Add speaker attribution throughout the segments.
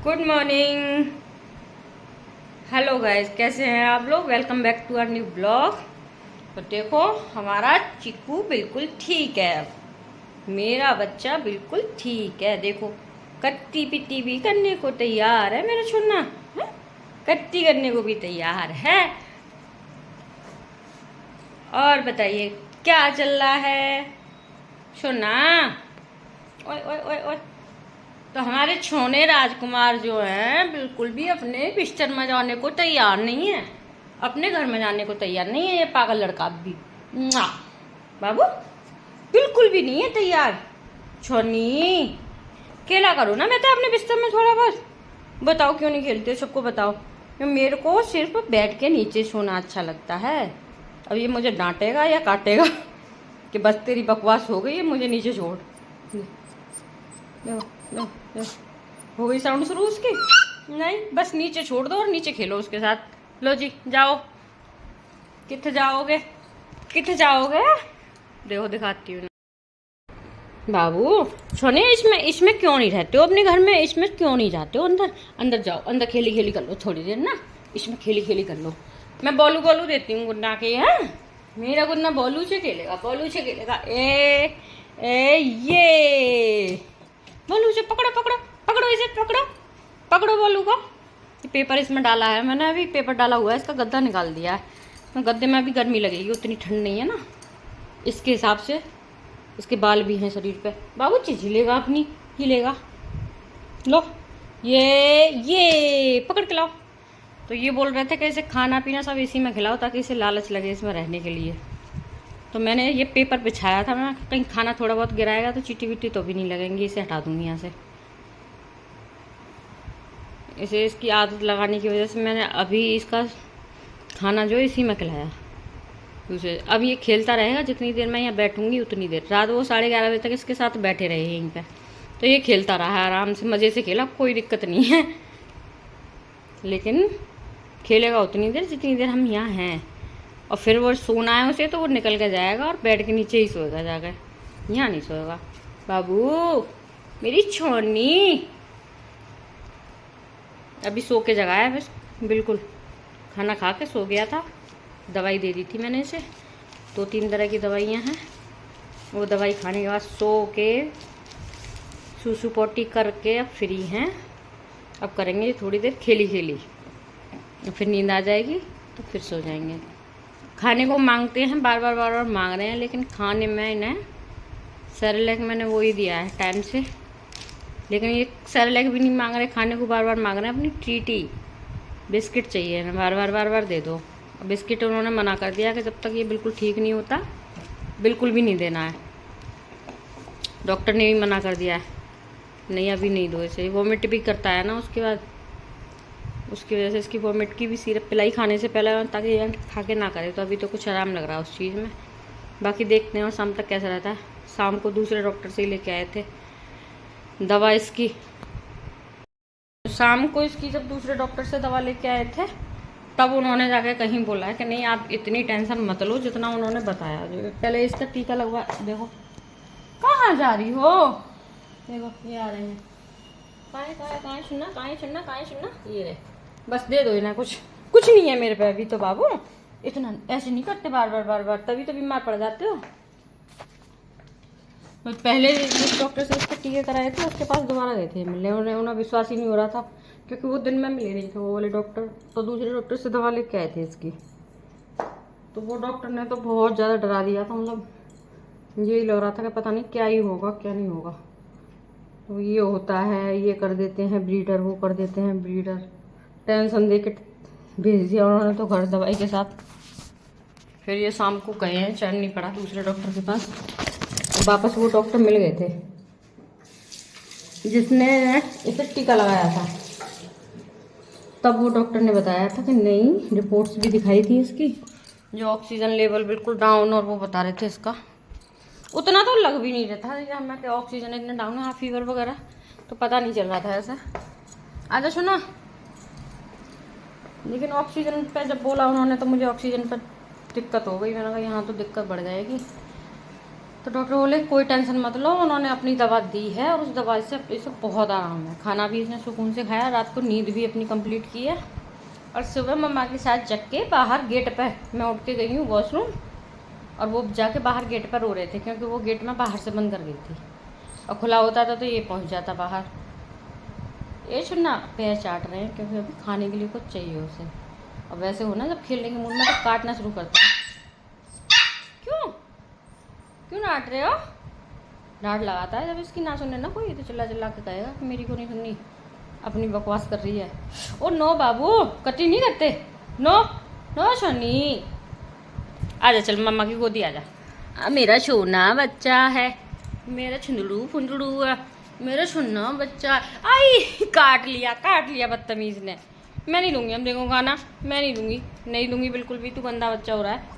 Speaker 1: Good morning. Hello guys, कैसे हैं आप लोग। Welcome back to our new blog. तो देखो, हमारा चिक्कू बिल्कुल ठीक है। अब मेरा बच्चा बिल्कुल ठीक है। देखो, कट्टी पिट्टी भी करने को तैयार है मेरा छुन्ना है? कट्टी करने को भी तैयार है। और बताइए क्या चल रहा है छुन्ना। ओए ओए ओए ओए। तो हमारे छोने राजकुमार जो हैं बिल्कुल भी अपने बिस्तर में जाने को तैयार नहीं है, अपने घर में जाने को तैयार नहीं है। ये पागल लड़का भी मुआ, बाबू बिल्कुल भी नहीं है तैयार। छोनी खेला करो ना बेटा अपने बिस्तर में थोड़ा बहुत। बताओ क्यों नहीं खेलते, सबको बताओ। मेरे को सिर्फ बेड के नीचे सोना अच्छा लगता है। अब ये मुझे डांटेगा या काटेगा कि बस तेरी बकवास हो गई है, मुझे नीचे छोड़। लो, लो, लो। हो गई साउंड शुरू उसकी। नहीं, बस नीचे छोड़ दो और नीचे खेलो उसके साथ। लो जी जाओ। किथे जाओगे, किथे जाओगे। देखो दिखाती हूँ बाबू। सोने इसमें इसमें क्यों नहीं रहते हो अपने घर में, इसमें क्यों नहीं जाते हो अंदर। अंदर जाओ, अंदर खेली खेली कर लो थोड़ी देर ना। इसमें खेली खेली कर लो। मैं बोलू बोलू देती हूँ गुन्ना के। है मेरा गुन्ना बोलू से खेलेगा, बोलू से खेलेगा। ए ये बोलू से पकड़ो पकड़ो पकड़ो, इसे पकड़ो पकड़ो बोलू को। ये पेपर इसमें डाला है मैंने, अभी पेपर डाला हुआ है, इसका गद्दा निकाल दिया है। तो गद्दे में अभी गर्मी लगेगी, उतनी ठंड नहीं है ना, इसके हिसाब से। इसके बाल भी हैं शरीर पे। बाबू चीज हिलेगा अपनी, हिलेगा। लो ये पकड़ के लाओ। तो ये बोल रहे थे कि इसे खाना पीना सब इसी में खिलाओ ताकि इसे लालच लगे इसमें रहने के लिए। तो मैंने ये पेपर बिछाया था, मैं कहीं खाना थोड़ा बहुत गिराएगा तो चीटी विटी तो भी नहीं लगेंगी, इसे हटा दूंगी यहाँ से। इसे इसकी आदत लगाने की वजह से मैंने अभी इसका खाना जो इसी में खिलाया उसे। अब ये खेलता रहेगा जितनी देर मैं यहाँ बैठूंगी उतनी देर। रात वो 11:30 बजे तक इसके साथ बैठे रहे यहीं पे। तो ये खेलता रहा आराम से, मज़े से खेला, कोई दिक्कत नहीं है। लेकिन खेलेगा उतनी देर जितनी देर हम यहाँ हैं। और फिर वो सोना है उसे तो वो निकल के जाएगा और बेड के नीचे ही सोएगा जाकर, यहाँ नहीं सोएगा। बाबू मेरी छोनी अभी सो के जगाया बस, बिल्कुल खाना खा के सो गया था। दवाई दे दी थी मैंने इसे, 2-3 तरह की दवाइयाँ हैं। वो दवाई खाने के बाद सो के सूसू पोटी करके अब फ्री हैं। अब करेंगे थोड़ी देर खेली खेली, फिर नींद आ जाएगी तो फिर सो जाएंगे। खाने को मांगते हैं, बार बार मांग रहे हैं, लेकिन खाने में इन्हें सेरेलैक मैंने वो ही दिया है टाइम से। लेकिन ये सेरेलैक भी नहीं मांग रहे, खाने को बार बार मांग रहे हैं अपनी ट्रीटी। बिस्किट चाहिए ना, बार बार दे दो। बिस्किट उन्होंने मना कर दिया कि जब तक ये बिल्कुल ठीक नहीं होता बिल्कुल भी नहीं देना है। डॉक्टर ने भी मना कर दिया है, नहीं अभी नहीं दो इसे। वोमिट भी करता है ना उसके बाद, उसकी वजह से इसकी वोमिट की भी सिरप पिलाई खाने से पहले, ताकि ये खा के ना करे। तो अभी तो कुछ आराम लग रहा है उस चीज़ में। बाकी देखते हैं और शाम तक कैसा रहता है। शाम को दूसरे डॉक्टर से ही लेके आए थे दवा इसकी। शाम को इसकी जब दूसरे डॉक्टर से दवा लेके आए थे तब उन्होंने जाके कहीं बोला है कि नहीं आप इतनी टेंशन मत लो जितना उन्होंने बताया। पहले इसका टीका लगवा। देखो कहाँ जा रही हो, देखो ये आ रहे हैं। कहाँ सुनना ये रहे। बस दे दो इन्हें, कुछ नहीं है मेरे पे अभी तो। बाबू इतना ऐसे नहीं करते बार बार, तभी तो बीमार पड़ जाते हो। तो पहले जिस डॉक्टर से इसके टीके कराए थे उसके पास दोबारा गए थे मिलने, उन्हें विश्वास ही नहीं हो रहा था क्योंकि वो दिन में मिले नहीं थे वो वाले डॉक्टर। तो दूसरे डॉक्टर से दवा लेके आए थे इसकी। तो वो डॉक्टर ने तो बहुत ज़्यादा डरा दिया था, मतलब यही लग रहा था कि पता नहीं क्या ही होगा क्या नहीं होगा। तो ये होता है, ये कर देते हैं ब्रीडर, वो कर देते हैं ब्रीडर। टेंशन दे के भेज दिया उन्होंने तो घर दवाई के साथ। फिर ये शाम को गए हैं, चैन नहीं पड़ा दूसरे डॉक्टर के पास। वापस वो डॉक्टर मिल गए थे जिसने इसे टीका लगाया था। तब वो डॉक्टर ने बताया था कि नहीं, रिपोर्ट्स भी दिखाई थी इसकी, जो ऑक्सीजन लेवल बिल्कुल डाउन, और वो बता रहे थे इसका उतना तो लग भी नहीं रहा था हमें कि ऑक्सीजन इतना डाउन है। फीवर वगैरह तो पता नहीं चल रहा था ऐसा। आजा सुना। लेकिन ऑक्सीजन पे जब बोला उन्होंने तो मुझे ऑक्सीजन पर दिक्कत हो गई। मैंने कहा यहाँ तो दिक्कत बढ़ जाएगी। तो डॉक्टर बोले कोई टेंशन मत लो, उन्होंने अपनी दवा दी है और उस दवा से इसे बहुत आराम है। खाना भी इसने सुकून से खाया, रात को नींद भी अपनी कंप्लीट की है। और सुबह मम्मा के साथ जग के बाहर गेट पर मैं उठ के गई हूँ वॉशरूम, और वो जाके बाहर गेट पर रो रहे थे क्योंकि वो गेट में बाहर से बंद कर गई थी, और खुला होता था तो ये पहुँच जाता बाहर। ये सुनना पैर चाट रहे हैं क्योंकि अभी खाने के लिए कुछ चाहिए उसे। और वैसे हो ना जब खेलने के मूड में तो काटना शुरू करता है। क्यों डांट रहे हो? डांट लगाता है जब इसकी ना सुने ना कोई, तो चिल्ला चिल्ला के कहेगा कि मेरी को नहीं सुननी, अपनी बकवास कर रही है। ओ नो बाबू, कटी नहीं करते। नो नो सोनी, आजा चल मम्मा की गोदी आजा। मेरा सोना बच्चा है, मेरा छुंदड़ू फुंदड़ू है, मेरा सुनना बच्चा। आई काट लिया बदतमीज ने। मैं नहीं दूंगी, हम देखो खाना मैं नहीं दूंगी बिल्कुल भी। तू गंदा बच्चा हो रहा है,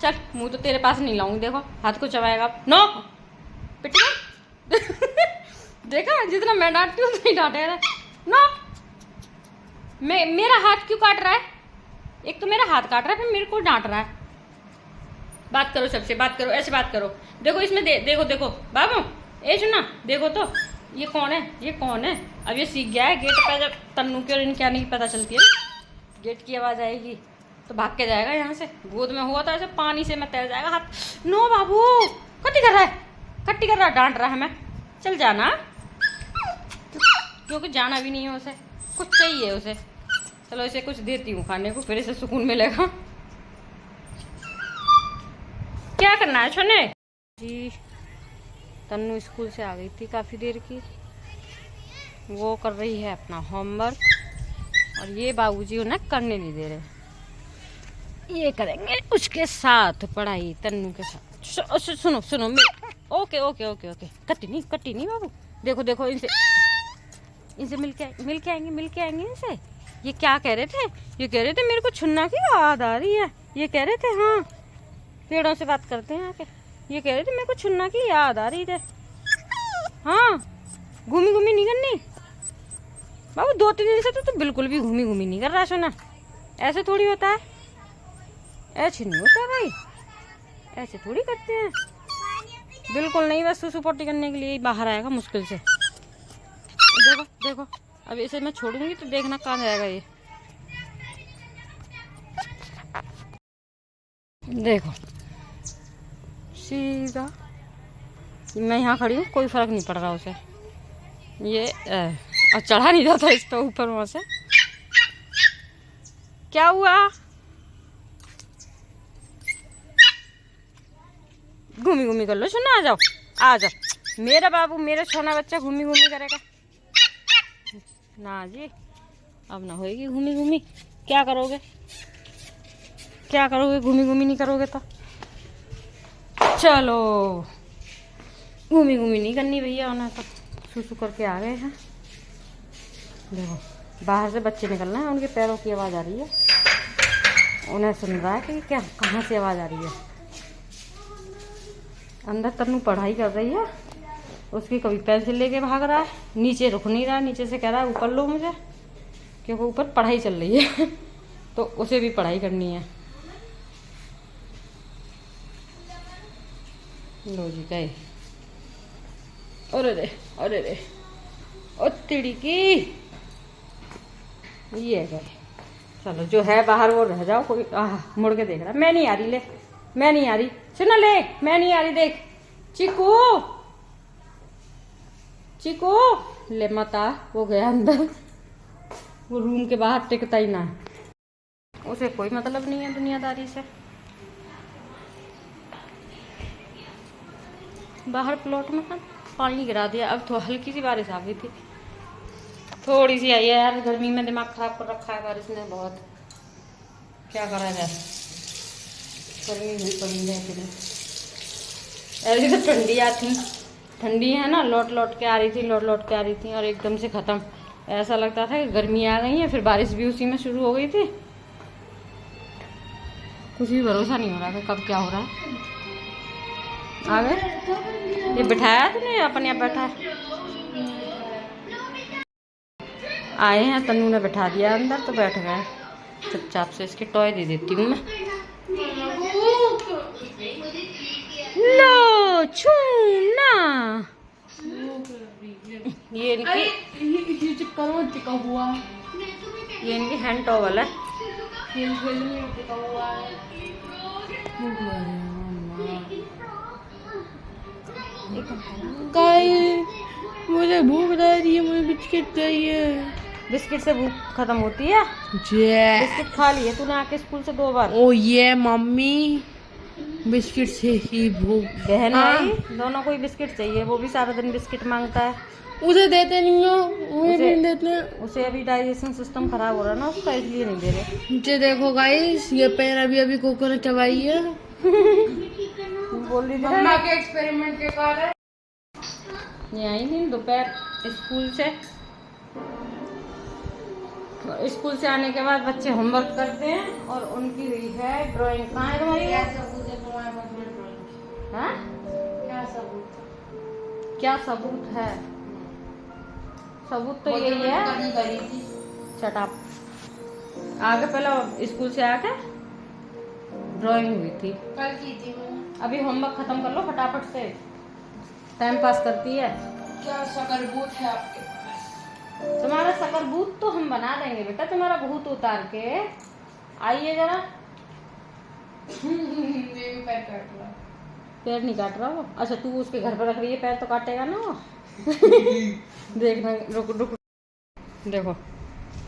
Speaker 1: चल मुंह तो तेरे पास नहीं लाऊंगी। देखो हाथ को चबाएगा। नो पिटिया देखा, जितना मैं डांटती हूँ उतना ही डांटेगा। नो मेरा हाथ क्यों काट रहा है? एक तो मेरा हाथ काट रहा है, फिर मेरे को डांट रहा है। बात करो सबसे, बात करो, ऐसे बात करो। देखो इसमें देखो बाबू, ए सुना देखो तो ये कौन है? अब ये सीख गया है गेट पे, जब तन्नू के और इनके आने की पता चलती है, गेट की आवाज़ आएगी तो भाग के जाएगा यहाँ से। गोद में हुआ था ऐसे पानी से मैं तैर जाएगा हाथ। नो बाबू, कट्टी कर रहा है, डांट रहा है। मैं चल जाना, क्योंकि जाना भी नहीं है उसे, कुछ चाहिए उसे। चलो इसे कुछ देती हूँ खाने को, फिर इसे सुकून मिलेगा। क्या करना है छोने जी? तन्नू स्कूल से आ गई थी काफ़ी देर की, वो कर रही है अपना होमवर्क, और ये बाबूजी उन्हें करने नहीं दे रहे। ये करेंगे उसके साथ पढ़ाई, तन्नू के साथ। सुनो ओके कट्टी नहीं बाबू। देखो इनसे मिल के आएंगे इनसे। ये क्या कह रहे थे? ये कह रहे थे मेरे को छुन्ना की याद आ रही है। ये कह रहे थे, हाँ पेड़ों से बात करते हैं आके। ये कह रहे थे मेरे को छुन्ना की याद आ रही है। हाँ घूमी नहीं करनी बाबू। 2-3 दिन से तो बिल्कुल भी घूमी नहीं कर रहा सोना। ऐसे थोड़ी होता है, ऐसे नहीं होता भाई, ऐसे थोड़ी करते हैं। बिल्कुल नहीं, बस सुसु पोटी करने के लिए बाहर आएगा मुश्किल से। देखो अब इसे मैं छोड़ूंगी तो देखना कहाँ जाएगा ये। देखो सीधा मैं यहाँ खड़ी हूँ, कोई फर्क नहीं पड़ रहा उसे। ये और चढ़ा नहीं जाता इस पे ऊपर वहां से। क्या हुआ? घूमी कर लो सुना। आ जाओ मेरा बाबू, मेरा सोना बच्चा घूमी करेगा ना जी। अब ना होएगी घूमी। क्या करोगे घूमी नहीं करोगे तो? चलो घूमी नहीं करनी भैया, उन्हें तो सुसु करके आ गए हैं। देखो बाहर से बच्चे निकल रहे हैं, उनके पैरों की आवाज़ आ रही है। उन्हें सुन रहा है कि क्या कहाँ से आवाज़ आ रही है। अंदर तन्नू पढ़ाई कर रही है, उसकी कभी पेंसिल लेके भाग रहा है, नीचे रुक नहीं रहा, नीचे से कह रहा है ऊपर लो मुझे, क्योंकि ऊपर पढ़ाई चल रही है तो उसे भी पढ़ाई करनी है। लो जी गए। अरे रे ओ तिड़ी की, ये गए। चलो जो है बाहर वो रह जाओ, कोई मुड़ के देख रहा। मैं नहीं आ रही सुना ले, मैं नहीं आ रही। देख चीकू ले मत आ। वो गया अंदर, वो रूम के बाहर टिकता ही ना, उसे कोई मतलब नहीं है दुनियादारी से। बाहर प्लॉट में पानी गिरा दिया। अब तो हल्की सी बारिश आ गई थी, थोड़ी सी आई है यार। गर्मी में दिमाग खराब कर रखा है बारिश ने बहुत। क्या करा जाए, गर्मी हुई पड़ी है इतनी। ऐसी तो ठंडी है ना, लौट के आ रही थी और एकदम से ख़त्म। ऐसा लगता था कि गर्मी आ गई है, फिर बारिश भी उसी में शुरू हो गई थी। कुछ भी भरोसा नहीं हो रहा था कब क्या हो रहा है। आ गए, ये बिठाया तूने अपने आप बैठा है। आए हैं, तन्नू ने बैठा दिया अंदर तो बैठ गए चुपचाप से। इसके टॉय दे देती हूँ मैं। लो छूना। ये इनकी
Speaker 2: टिका हुआ है,
Speaker 1: ये इनकी हैंड टॉवल है।
Speaker 2: खेल खेल में टिका हुआ है। गाइस मुझे भूख लगी है, मुझे बिस्किट चाहिए।
Speaker 1: बिस्किट से भूख खत्म होती है? बिस्किट खा लिए तूने आके स्कूल से 2 बार।
Speaker 2: ओ ये मम्मी, बिस्किट से ही भूख।
Speaker 1: बहन आई, दोनों को ही बिस्किट चाहिए, वो भी सारा दिन बिस्किट मांगता है।
Speaker 2: उसे देते नहीं हो, मुझे नहीं देते।
Speaker 1: उसे अभी डाइजेशन सिस्टम खराब हो रहा है ना उसका, इसलिए नहीं दे रहे।
Speaker 2: नीचे देखो गाइस, ये पैर अभी अभी कोकोनट चबाई है।
Speaker 1: बोल रही थी
Speaker 2: मम्मा के एक्सपेरिमेंट के कारण।
Speaker 1: ये आई थी दोपहर स्कूल से। स्कूल से आने के बाद बच्चे होमवर्क करते हैं और उनकी हुई है ड्राइंग। कहाँ है तुम्हारी? हाँ? क्या सबूत है? सबूत तो यही है। Shut up. आगे पहले स्कूल से आके ड्राइंग हुई थी,
Speaker 2: कल की थी मैंने।
Speaker 1: अभी होमवर्क खत्म कर लो फटाफट से, टाइम पास करती है।
Speaker 2: क्या शकरबूत है आपके?
Speaker 1: तुम्हारा शकरबूत तो हम बना देंगे बेटा, तुम्हारा भूत उतार के। आइए जरा।
Speaker 2: पैर काट रहा।
Speaker 1: पैर नहीं काट रहा वो? अच्छा तू उसके घर पर रख रही है, पैर तो काटेगा ना वो। देखना, रुक रुक, देखो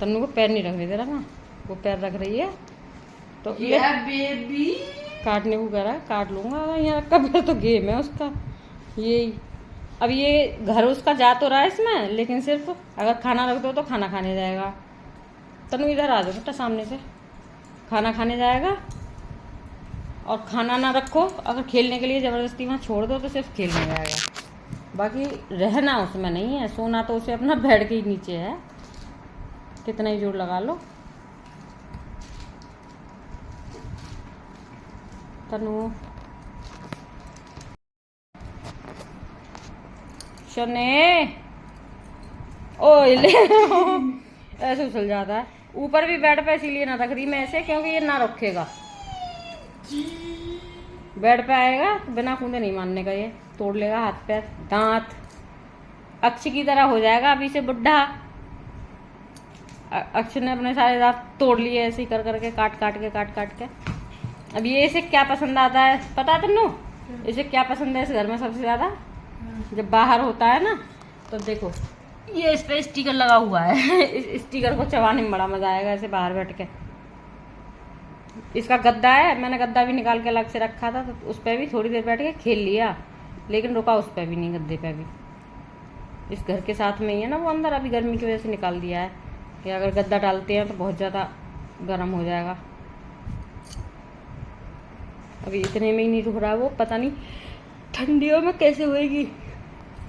Speaker 1: तन्नू को पैर नहीं रखने दे रहा ना, वो पैर रख रही है तो ये
Speaker 2: बेबी
Speaker 1: काटने को कह रहा है। काट लूंगा यहाँ रखा पैर, तो गेम है उसका यही। अब ये घर उसका जा तो रहा है इसमें, लेकिन सिर्फ अगर खाना रख दो तो खाना खाने जाएगा। तनु इधर आ जाओ बेटा सामने से, खाना खाने जाएगा। और खाना ना रखो, अगर खेलने के लिए ज़बरदस्ती वहाँ छोड़ दो तो सिर्फ खेलने जाएगा, बाकी रहना उसमें नहीं है। सोना तो उसे अपना बेड के ही नीचे है, कितना ही जोर लगा लो। तनु शने ओए ले ऐसे उछल जाता है ऊपर भी बेड पे, इसीलिए ना रख रही मैं ऐसे, क्योंकि ये ना रखेगा। बेड पे आएगा तो बिना कूदे नहीं मानने का, ये तोड़ लेगा हाथ पैर दांत, अक्ष की तरह हो जाएगा अभी से बुढ़ा। अक्ष ने अपने सारे दांत तोड़ लिए ऐसे ही कर करके, काट काट के। अब ये इसे क्या पसंद आता है पता है तन्नू? इसे क्या पसंद है इस घर में सबसे ज्यादा? जब बाहर होता है ना तो देखो ये इस पे स्टिकर लगा हुआ है। इस स्टिकर को चबाने में बड़ा मजा आएगा ऐसे बाहर बैठ के। इसका गद्दा है, मैंने गद्दा भी निकाल के अलग से रखा था, तो उस पर भी थोड़ी देर बैठ के खेल लिया, लेकिन रुका उस पर भी नहीं, गद्दे पे भी। इस घर के साथ में ही है ना वो अंदर, अभी गर्मी की वजह से निकाल दिया है कि अगर गद्दा डालते हैं तो बहुत ज़्यादा गर्म हो जाएगा। अभी इतने में ही नहीं रुक रहा वो, पता नहीं ठंडियों में कैसे होएगी,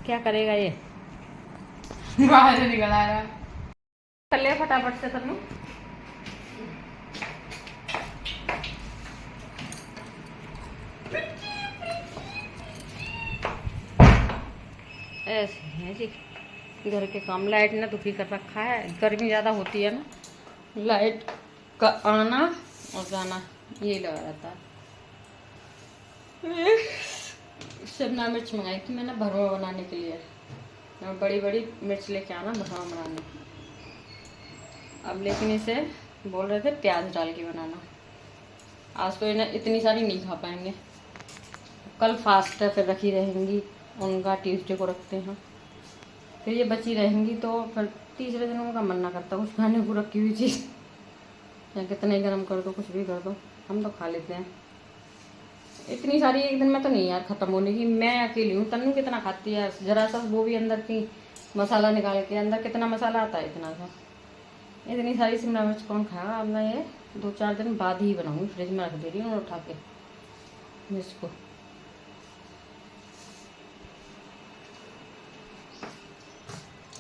Speaker 1: क्या करेगा ये।
Speaker 2: बाहर से निकल आ रहा है।
Speaker 1: कर ले फटाफट से तन्नू। ऐसे है जी घर के काम। लाइट ने दुखी कर रखा है, गर्मी ज़्यादा होती है ना, लाइट का आना और जाना यही लगा रहता है। शिमला मिर्च मंगाई थी मैंने भरवा बनाने के लिए, बड़ी बड़ी मिर्च लेके आना भरवा बनाने। अब लेकिन इसे बोल रहे थे प्याज डाल के बनाना, आज तो इन्हें इतनी सारी नहीं खा पाएंगे। कल फास्ट है, फिर रखी रहेंगी, उनका ट्यूसडे को रखते हैं, फिर ये बची रहेंगी तो फिर तीसरे दिन उनका मन ना करता कुछ खाने को रखी हुई चीज़, या कितना ही गर्म कर दो कुछ भी कर दो, हम तो खा लेते हैं। इतनी सारी एक दिन में तो नहीं यार ख़त्म होने की, मैं अकेली हूँ। तन्नू कितना खाती है, ज़रा सा वो भी अंदर की मसाला निकाल के, अंदर कितना मसाला आता है इतना सा। इतनी सारी शिमला मिर्च कौन खाएगा। अब मैं ये 2-4 दिन बाद ही बनाऊँगी, फ्रिज में रख दे रही हूँ उठा के मिर्च को।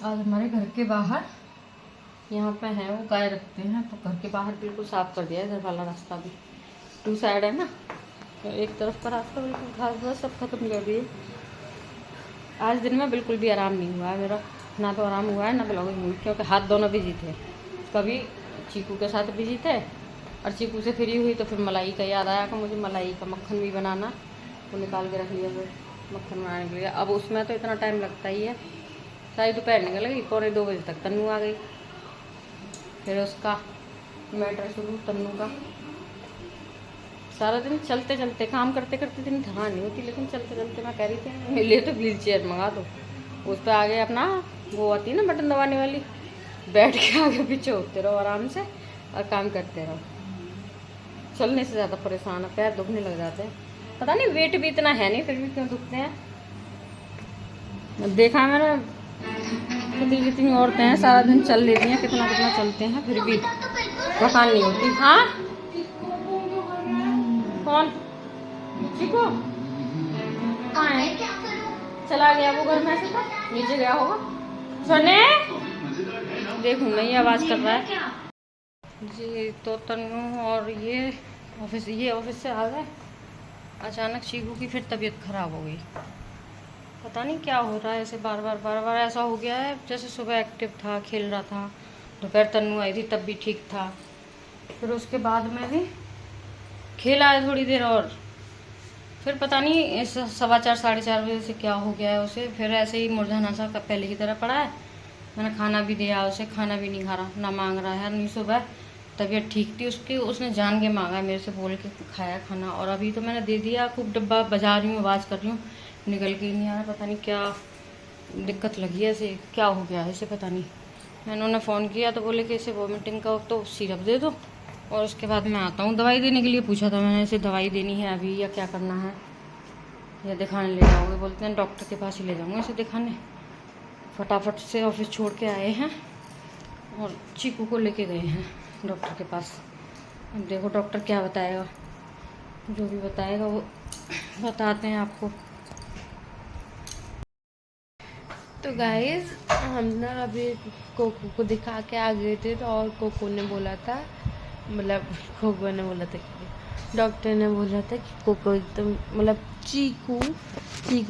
Speaker 1: आज हमारे घर के बाहर यहाँ पे है वो गाय रखते हैं, तो घर के बाहर बिल्कुल साफ कर दिया है। इधर वाला रास्ता भी 2 साइड है ना, तो एक तरफ का रास्ता बिल्कुल घास घास सब खत्म कर दिए। आज दिन में बिल्कुल भी आराम नहीं हुआ है मेरा, ना तो आराम हुआ है ना ब्लॉगिंग हुई, क्योंकि हाथ दोनों बिजी थे। कभी चीकू के साथ बिजी थे, और चीकू से फ्री हुई तो फिर मलाई का याद आया कि मुझे मलाई का मक्खन भी बनाना, वो निकाल के रख लिया। फिर मक्खन बनाने के लिए। अब उसमें तो इतना टाइम लगता ही है, सारी दोपहर निकल गई, 1:45 तक तन्नू आ गई। फिर उसका मैटर शुरू तन्नू का। सारा दिन चलते चलते काम करते करते दिन थकान नहीं होती, लेकिन चलते चलते मैं कह रही थी मेरे लिए तो व्हील चेयर मंगा दो। उस पर आगे अपना वो आती है ना बटन दबाने वाली, बैठ के आगे पीछे होते रहो आराम से और काम करते रहो। चलने से ज़्यादा परेशान है, पैर दुखने लग जाते हैं। पता नहीं वेट भी इतना है नहीं, फिर भी क्यों दुखते हैं। देखा मैंने कितनी कितनी औरतें हैं सारा दिन चल लेती हैं, कितना कितना चलते हैं, फिर भी थकान नहीं होती। हाँ कौन चिको कहाँ है? चला गया वो घर में से, तो नीचे गया होगा। सोने देखूँ मैं, ये आवाज़ कर रहा है जी। तो तन्नू और ये ऑफिस से आ गए। अचानक चीकू की फिर तबीयत खराब हो गई। पता नहीं क्या हो रहा है, ऐसे बार बार ऐसा हो गया है। जैसे सुबह एक्टिव था, खेल रहा था, दोपहर तन्नू आई थी तब भी ठीक था, फिर उसके बाद में भी खेला है थोड़ी देर और फिर पता नहीं इस 4:15 साढ़े 4 बजे से क्या हो गया है उसे। फिर ऐसे ही मुरझाना सा पहले की तरह पड़ा है। मैंने खाना भी दिया उसे, खाना भी नहीं खा रहा, ना मांग रहा है। नहीं सुबह तबीयत ठीक थी उसकी, उसने जान के मांगा मेरे से, बोल के खाया खाना। और अभी तो मैंने दे दिया, खूब डब्बा बजा रही हूँ, आवाज़ कर रही हूँ, निकल के नहीं आ रहा। पता नहीं क्या दिक्कत लगी है इसे, क्या हो गया है इसे पता नहीं। मैंने उन्हें फ़ोन किया तो बोले कि इसे वॉमिटिंग का तो सिरप दे दो और उसके बाद मैं आता हूँ। दवाई देने के लिए पूछा था मैंने, इसे दवाई देनी है अभी या क्या करना है, या दिखाने ले जाओगे? बोलते हैं डॉक्टर के पास ही ले जाऊँगा इसे दिखाने। फटाफट से ऑफिस छोड़ के आए हैं और चीकू को लेके गए हैं डॉक्टर के पास। अब देखो डॉक्टर क्या बताएगा, जो भी बताएगा वो बताते हैं आपको।
Speaker 2: तो गाइस हम ना अभी कोको को दिखा के आ गए थे, तो और कोको ने बोला था, मतलब कोको ने बोला था कि डॉक्टर ने बोला था कि कोको एकदम मतलब चीकू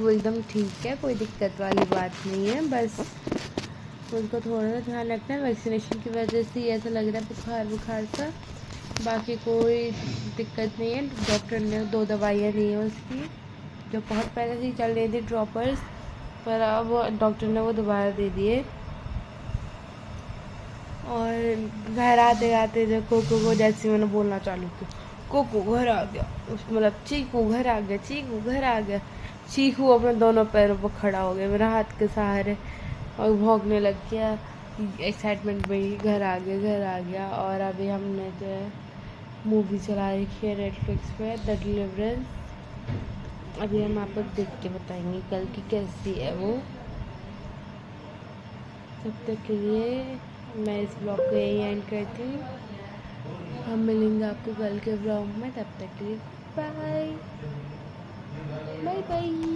Speaker 2: एकदम ठीक है, कोई दिक्कत वाली बात नहीं है, बस उनको थोड़ा सा ध्यान रखना है। वैक्सीनेशन की वजह से ही ऐसा लग रहा है बुखार सा, बाकी कोई दिक्कत नहीं है। डॉक्टर ने 2 दवाइयाँ दी हैं उसकी, जो बहुत पहले से ही चल रही थी ड्रॉपर्स, पर अब डॉक्टर ने वो दोबारा दे दिए। और घर आते आते जो कोको को जैसे मैंने बोलना चालू किया, कोको घर आ गया, उस मतलब चीकू घर आ गया, चीकू घर आ गया। चीकू अपने दोनों पैरों पर खड़ा हो गया मेरा हाथ के सहारे और भौंकने लग गया एक्साइटमेंट में ही, घर आ गया। और अभी हमने जो है मूवी चला रखी है नेटफ्लिक्स पे, द डिलीवरेंस। अभी हम आपको देख के बताएंगे कल की कैसी है वो। तब तक के लिए मैं इस ब्लॉग को यही एंड करती हूँ। हम मिलेंगे आपको कल के ब्लॉग में, तब तक के लिए बाय बाय बाय।